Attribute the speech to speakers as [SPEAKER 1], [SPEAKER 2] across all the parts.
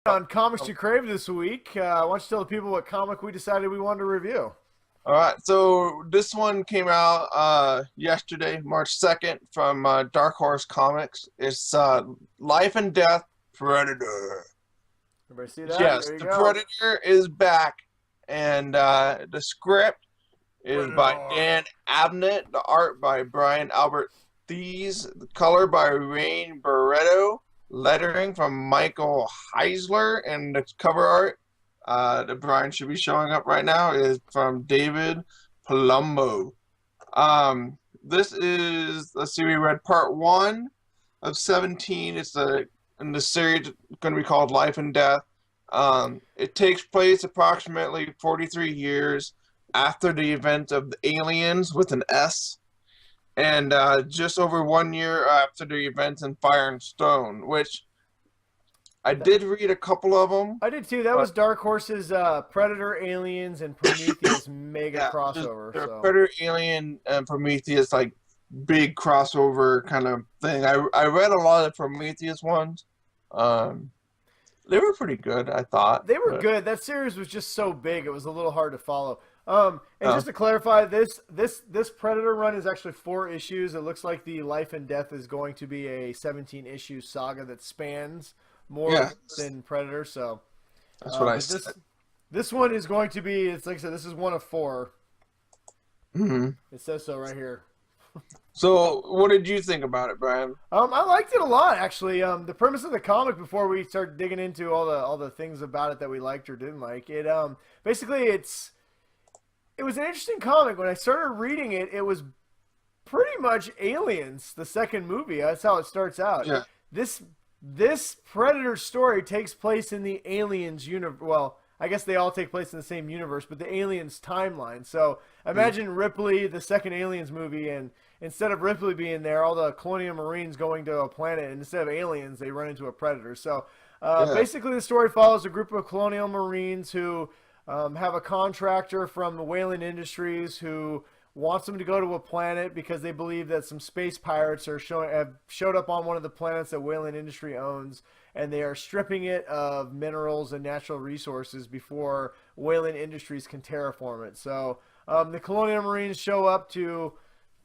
[SPEAKER 1] On Comics to Crave this week. Why don't you tell the people what comic we decided we wanted to review?
[SPEAKER 2] All right, so this one came out yesterday, March 2nd, from Dark Horse Comics. It's Life and Death Predator.
[SPEAKER 1] Everybody see that?
[SPEAKER 2] Yes,
[SPEAKER 1] There you
[SPEAKER 2] the
[SPEAKER 1] go.
[SPEAKER 2] Predator is back, and the script is by
[SPEAKER 1] Predator.
[SPEAKER 2] Dan Abnett, the art by Brian Albert Thies, the color by Rain Barretto, lettering from Michael Heisler, and the cover art that Brian should be showing up right now is from David Palumbo. This is, let's see, we read part one of 17. It's in the series going to be called Life and Death. It takes place approximately 43 years after the event of the Aliens with an S, and just over 1 year after the events in Fire and Stone, which I did read a couple of them,
[SPEAKER 1] I did too. That was
[SPEAKER 2] but
[SPEAKER 1] Dark Horse's Predator, Aliens, and Prometheus mega
[SPEAKER 2] yeah,
[SPEAKER 1] crossover.
[SPEAKER 2] the
[SPEAKER 1] So
[SPEAKER 2] Predator, Alien, and Prometheus, like big crossover kind of thing. I read a lot of the Prometheus ones. Um, they were pretty good, I thought.
[SPEAKER 1] they were
[SPEAKER 2] But
[SPEAKER 1] good. That series was just so big; it was a little hard to follow. And
[SPEAKER 2] uh,
[SPEAKER 1] just to clarify, this Predator run is actually 4 issues. It looks like the Life and Death is going to be a 17 issue saga that spans more
[SPEAKER 2] yeah,
[SPEAKER 1] than Predator. So.
[SPEAKER 2] that's what I
[SPEAKER 1] But
[SPEAKER 2] said.
[SPEAKER 1] this one is going to be. It's like I said. This is one of 4.
[SPEAKER 2] Hmm.
[SPEAKER 1] It says so right here.
[SPEAKER 2] So, what did you think about it, Brian?
[SPEAKER 1] I liked it a lot actually. The premise of the comic before we start digging into all the things about it that we liked or didn't like it. Basically it was an interesting comic. When I started reading it, it was pretty much Aliens, the second movie. That's how it starts out.
[SPEAKER 2] Yeah.
[SPEAKER 1] This this Predator story takes place in the Aliens universe. Well, I guess they all take place in the same universe, but the Aliens timeline. So imagine Ripley, the second Aliens movie, and instead of Ripley being there, all the Colonial Marines going to a planet, and instead of aliens, they run into a Predator. So
[SPEAKER 2] Yeah.
[SPEAKER 1] basically, the story follows a group of Colonial Marines who have a contractor from the Whaling Industries who wants them to go to a planet because they believe that some space pirates have showed up on one of the planets that Whaling Industry owns, and they are stripping it of minerals and natural resources before Whaling Industries can terraform it. So the Colonial Marines show up to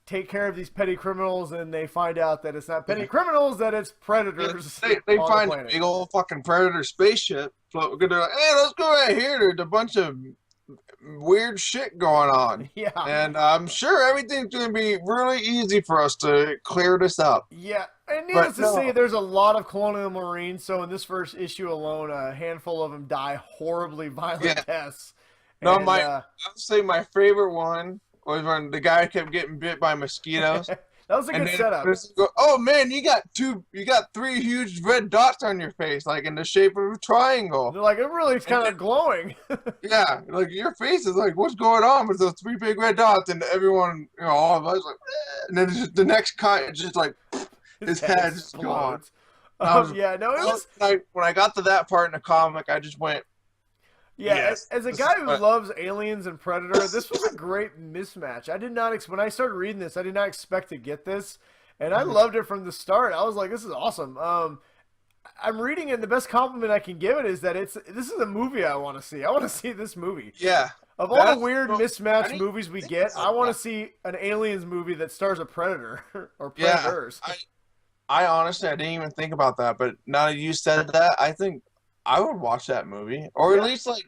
[SPEAKER 1] take care of these petty criminals, and they find out that it's not petty criminals, that it's
[SPEAKER 2] Yeah,
[SPEAKER 1] predators
[SPEAKER 2] they
[SPEAKER 1] on the
[SPEAKER 2] find a
[SPEAKER 1] planet.
[SPEAKER 2] big old fucking Predator spaceship. So they're like, hey, let's go right here. There's a bunch of weird shit going on.
[SPEAKER 1] Yeah.
[SPEAKER 2] And I'm sure everything's going to be really easy for us to clear this up.
[SPEAKER 1] Yeah, and
[SPEAKER 2] But
[SPEAKER 1] needless to say,
[SPEAKER 2] no,
[SPEAKER 1] there's a lot of Colonial Marines. So in this first issue alone, a handful of them die horribly violent
[SPEAKER 2] yeah.
[SPEAKER 1] deaths.
[SPEAKER 2] No,
[SPEAKER 1] And
[SPEAKER 2] I would say my favorite one was when the guy kept getting bit by mosquitoes.
[SPEAKER 1] that was a
[SPEAKER 2] And
[SPEAKER 1] good
[SPEAKER 2] then
[SPEAKER 1] setup.
[SPEAKER 2] this go, oh man, you got 3 huge red dots on your face, like in the shape of a triangle.
[SPEAKER 1] They're like, it really is
[SPEAKER 2] And
[SPEAKER 1] kind
[SPEAKER 2] then,
[SPEAKER 1] of glowing.
[SPEAKER 2] yeah, like your face is like, what's going on with those 3 big red dots? And everyone, all of us, like, eh. And then just the next cut, it's just like
[SPEAKER 1] His
[SPEAKER 2] his
[SPEAKER 1] head
[SPEAKER 2] head is gone.
[SPEAKER 1] explodes.
[SPEAKER 2] And I was,
[SPEAKER 1] Yeah, no, it was.
[SPEAKER 2] when I got to that part in the comic, I just went,
[SPEAKER 1] Yeah,
[SPEAKER 2] yes,
[SPEAKER 1] as a
[SPEAKER 2] this is
[SPEAKER 1] guy who
[SPEAKER 2] what.
[SPEAKER 1] loves Aliens and Predator, this was a great mismatch. I did not when I started reading this, I did not expect to get this, and I
[SPEAKER 2] Mhm.
[SPEAKER 1] loved it from the start. I was like, this is awesome. I'm reading it, and the best compliment I can give it is that this is a movie I want to see. I want to see this movie.
[SPEAKER 2] Yeah,
[SPEAKER 1] Of all the
[SPEAKER 2] that's
[SPEAKER 1] weird
[SPEAKER 2] so, I
[SPEAKER 1] mismatched
[SPEAKER 2] didn't
[SPEAKER 1] movies we
[SPEAKER 2] think
[SPEAKER 1] get, I
[SPEAKER 2] about
[SPEAKER 1] want to
[SPEAKER 2] that.
[SPEAKER 1] see an Aliens movie that stars a Predator or
[SPEAKER 2] Yeah,
[SPEAKER 1] Predators.
[SPEAKER 2] I honestly I didn't even think about that, but now that you said that, I think I would watch that movie, or at
[SPEAKER 1] Yeah,
[SPEAKER 2] least like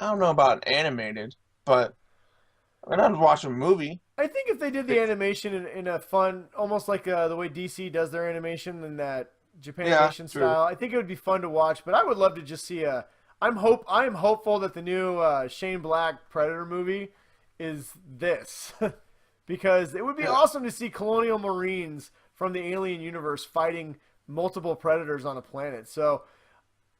[SPEAKER 2] I don't know about animated, but I mean I'd watch a movie.
[SPEAKER 1] I think if they did the animation in a fun, almost like the way DC does their animation in that
[SPEAKER 2] Yeah,
[SPEAKER 1] Japanimation
[SPEAKER 2] true.
[SPEAKER 1] style, I think it would be fun to watch. But I would love to just see a. I am hopeful that the new Shane Black Predator movie is this, because it would be
[SPEAKER 2] Yeah.
[SPEAKER 1] awesome to see Colonial Marines from the Alien universe fighting multiple predators on a planet. So,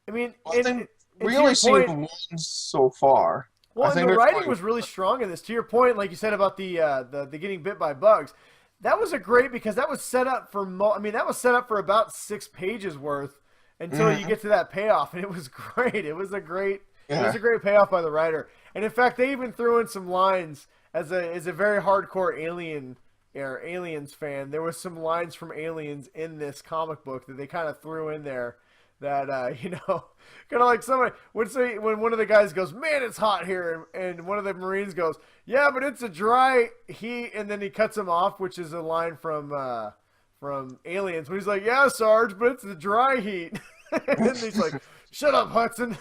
[SPEAKER 1] I mean,
[SPEAKER 2] Well, I think
[SPEAKER 1] and
[SPEAKER 2] we
[SPEAKER 1] to your
[SPEAKER 2] only seen
[SPEAKER 1] point,
[SPEAKER 2] one so far. I
[SPEAKER 1] well, and the
[SPEAKER 2] think there's
[SPEAKER 1] writing
[SPEAKER 2] only
[SPEAKER 1] was really strong in this. To your point, like you said about the getting bit by bugs, that was a great because that was set up for. I mean, that was set up for about 6 pages worth until you
[SPEAKER 2] Mhm.
[SPEAKER 1] get to that payoff, and it was great. It was
[SPEAKER 2] Yeah.
[SPEAKER 1] a great payoff by the writer. And in fact, they even threw in some lines as a very hardcore Aliens fan. There was some lines from Aliens in this comic book that they kind of threw in there that kind of like somebody would say when one of the guys goes, "Man, it's hot here," and one of the Marines goes, "Yeah, but it's a dry heat," and then he cuts him off, which is a line from Aliens, when he's like, "Yeah, Sarge, but it's the dry heat," and he's like, "Shut up, Hudson."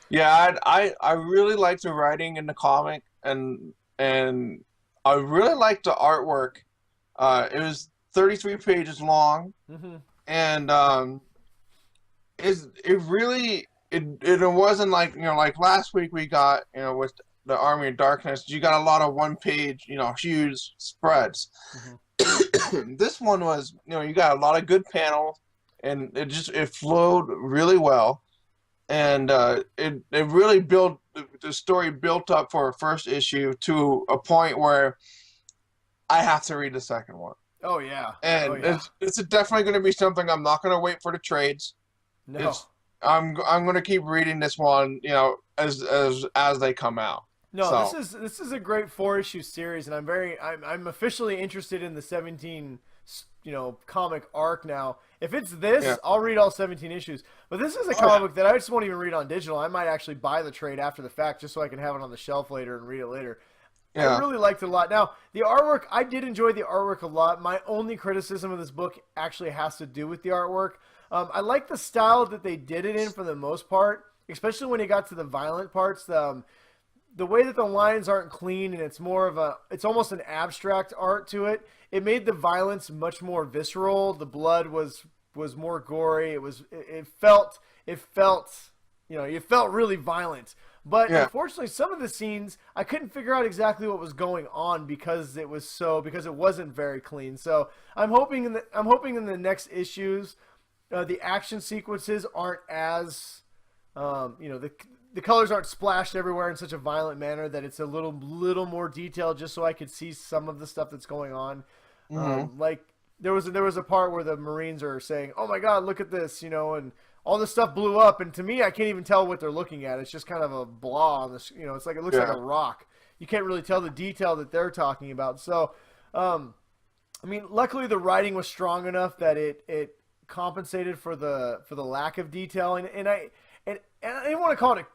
[SPEAKER 2] Yeah, I really liked the writing in the comic, and I really liked the artwork. It was 33 pages long,
[SPEAKER 1] Hmm.
[SPEAKER 2] and it really it wasn't like like last week we got with the Army of Darkness, you got a lot of one page huge spreads.
[SPEAKER 1] Hmm.
[SPEAKER 2] This one was you got a lot of good panels, and it flowed really well, and it really built the story built up for a first issue to a point where I have to read the second one.
[SPEAKER 1] Oh yeah, oh
[SPEAKER 2] And
[SPEAKER 1] yeah.
[SPEAKER 2] it's definitely going to be something I'm not going to wait for the trades.
[SPEAKER 1] No,
[SPEAKER 2] It's I'm going to keep reading this one, as they come out.
[SPEAKER 1] no. This
[SPEAKER 2] So
[SPEAKER 1] is a great 4-issue series, and I'm officially interested in the 17 comic arc now. If it's this,
[SPEAKER 2] yeah,
[SPEAKER 1] I'll read all 17 issues. But this is a
[SPEAKER 2] oh yeah,
[SPEAKER 1] comic that I just won't even read on digital. I might actually buy the trade after the fact just so I can have it on the shelf later and read it later. I
[SPEAKER 2] yeah,
[SPEAKER 1] really liked it a lot. Now, the artwork, I did enjoy the artwork a lot. My only criticism of this book actually has to do with the artwork. I like the style that they did it in for the most part, especially when it got to the violent parts. The way that the lines aren't clean and it's almost an abstract art to it. It made the violence much more visceral. The blood was more gory. It felt really violent. But
[SPEAKER 2] yeah.
[SPEAKER 1] unfortunately, some of the scenes I couldn't figure out exactly what was going on because it wasn't very clean. So I'm hoping in the next issues, the action sequences aren't as the colors aren't splashed everywhere in such a violent manner, that it's a little more detailed, just so I could see some of the stuff that's going on.
[SPEAKER 2] Hmm.
[SPEAKER 1] Like there was a part where the Marines are saying, "Oh my God, look at this," and all this stuff blew up, and to me, I can't even tell what they're looking at. It's just kind of a blah on this. It's like it looks like a
[SPEAKER 2] Yeah.
[SPEAKER 1] rock. You can't really tell the detail that they're talking about. So, I mean, luckily the writing was strong enough that it compensated for the lack of detail, and I didn't want to call it.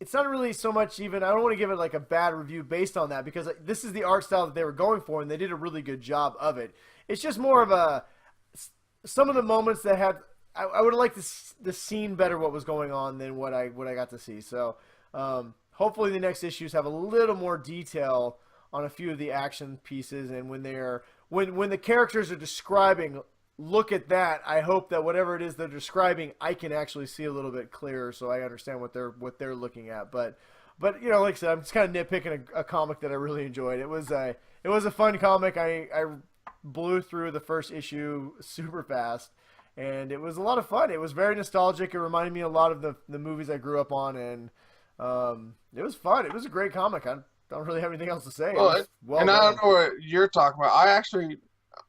[SPEAKER 1] It's not really so much even. I don't want to give it like a bad review based on that, because this is the art style that they were going for, and they did a really good job of it. It's just more of some of the moments that had. I would have liked the scene better what was going on than what I got to see. So hopefully the next issues have a little more detail on a few of the action pieces, and when the characters are describing, look at that. I hope that whatever it is they're describing, I can actually see a little bit clearer, so I understand what they're looking at. But like I said, I'm just kind of nitpicking a comic that I really enjoyed. It was a fun comic. I blew through the first issue super fast, and it was a lot of fun. It was very nostalgic. It reminded me a lot of the movies I grew up on, and it was fun. It was a great comic. I don't really have anything else to say. It
[SPEAKER 2] Well,
[SPEAKER 1] was well
[SPEAKER 2] and I
[SPEAKER 1] done.
[SPEAKER 2] don't know what you're talking about.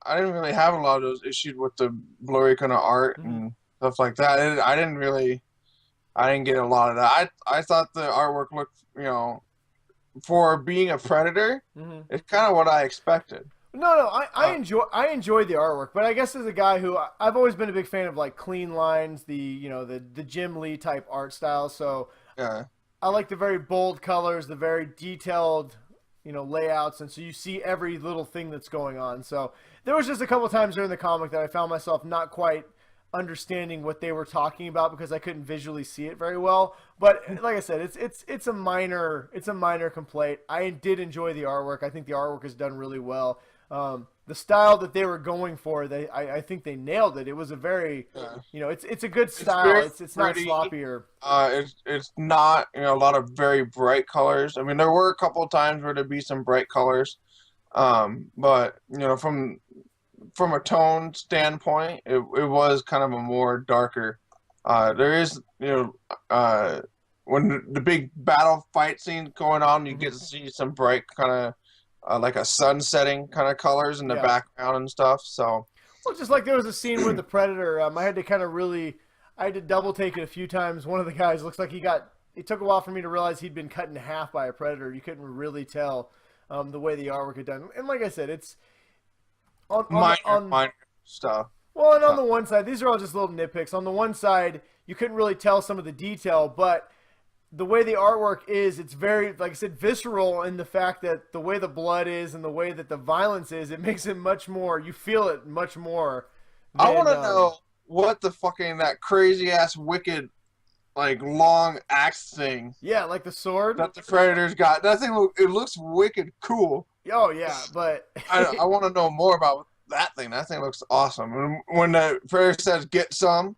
[SPEAKER 2] I didn't really have a lot of those issues with the blurry kind of art
[SPEAKER 1] Hmm.
[SPEAKER 2] and stuff like that. I didn't get a lot of that. I thought the artwork looked, for being a Predator,
[SPEAKER 1] Hmm.
[SPEAKER 2] it's kind of what I expected.
[SPEAKER 1] No, I
[SPEAKER 2] Uh,
[SPEAKER 1] enjoy the artwork, but I guess as a guy who I've always been a big fan of like clean lines, the Jim Lee type art style. So
[SPEAKER 2] yeah,
[SPEAKER 1] I like the very bold colors, the very detailed, layouts, and so you see every little thing that's going on. So there was just a couple times during the comic that I found myself not quite understanding what they were talking about because I couldn't visually see it very well. But like I said, it's a minor complaint. I did enjoy the artwork. I think the artwork is done really well. The style that they were going for, I think they nailed it. It was a very,
[SPEAKER 2] yeah.
[SPEAKER 1] it's a good
[SPEAKER 2] It's
[SPEAKER 1] style.
[SPEAKER 2] very
[SPEAKER 1] It's not
[SPEAKER 2] pretty.
[SPEAKER 1] sloppy or.
[SPEAKER 2] It's not a lot of very bright colors. I mean, there were a couple of times where there'd be some bright colors, but from a tone standpoint, it was kind of a more darker. There is when the big battle fight scene going on, you get
[SPEAKER 1] Mhm.
[SPEAKER 2] to see some bright kind of like a sun setting kind of colors in the
[SPEAKER 1] Yeah.
[SPEAKER 2] background and stuff. So
[SPEAKER 1] Well, just like there was a scene where the Predator, I had to double take it a few times. One of the guys looks like it took a while for me to realize he'd been cut in half by a Predator. You couldn't really tell the way the artwork had done. And like I said, it's on
[SPEAKER 2] minor stuff.
[SPEAKER 1] Well, and on the one side, these are all just little nitpicks. On the one side, you couldn't really tell some of the detail, but the way the artwork is, it's very, like I said, visceral in the fact that the way the blood is and the way that the violence is, it makes it much more, you feel it much more.
[SPEAKER 2] I want to know what the fucking, that crazy ass wicked, like, long axe thing.
[SPEAKER 1] Yeah, like the sword.
[SPEAKER 2] That the Predators got. That thing, it looks wicked cool.
[SPEAKER 1] Oh, yeah, but...
[SPEAKER 2] I want to know more about that thing. That thing looks awesome. And when the Predator says, get some,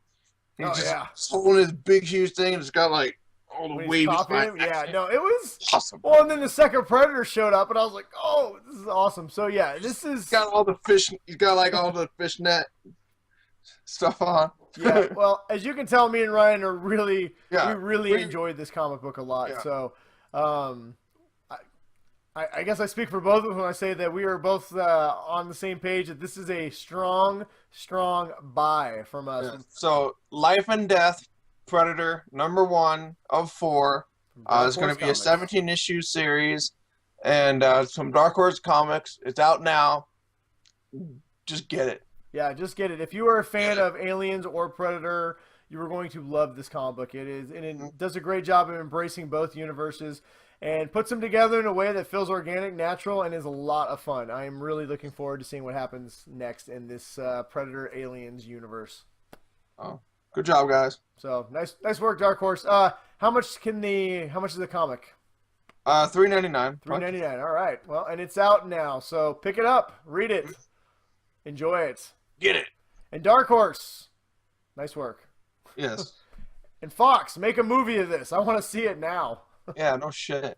[SPEAKER 2] he's holding his big, huge thing, and it's got, like, all the waves.
[SPEAKER 1] Yeah, no, it was
[SPEAKER 2] awesome.
[SPEAKER 1] Well, and then the second Predator showed up, and I was like, oh, this is awesome. So, yeah, this is...
[SPEAKER 2] He's got all the fish... He's got, like, all the fishnet stuff on.
[SPEAKER 1] Yeah, well, as you can tell, me and Ryan are really... we really enjoyed this comic book a lot. Yeah. So, I guess I speak for both of us when I say that we are both on the same page that this is a strong, strong buy from us.
[SPEAKER 2] Yeah. So, Life and Death Predator #1 of 4. It's going to be a 17-issue series, and some Dark Horse comics. It's out now. Just get it.
[SPEAKER 1] Yeah, just get it. If you are a fan of Aliens or Predator, you are going to love this comic book. It is, and it does a great job of embracing both universes and puts them together in a way that feels organic, natural, and is a lot of fun. I am really looking forward to seeing what happens next in this Predator Aliens universe.
[SPEAKER 2] Oh, good job, guys.
[SPEAKER 1] So nice work, Dark Horse. How much is the comic?
[SPEAKER 2] $3.99.
[SPEAKER 1] $3.99. All right. Well, and it's out now, so pick it up, read it, enjoy it,
[SPEAKER 2] get it.
[SPEAKER 1] And Dark Horse, nice work.
[SPEAKER 2] Yes.
[SPEAKER 1] And Fox, make a movie of this. I want to see it now.
[SPEAKER 2] Yeah, no shit.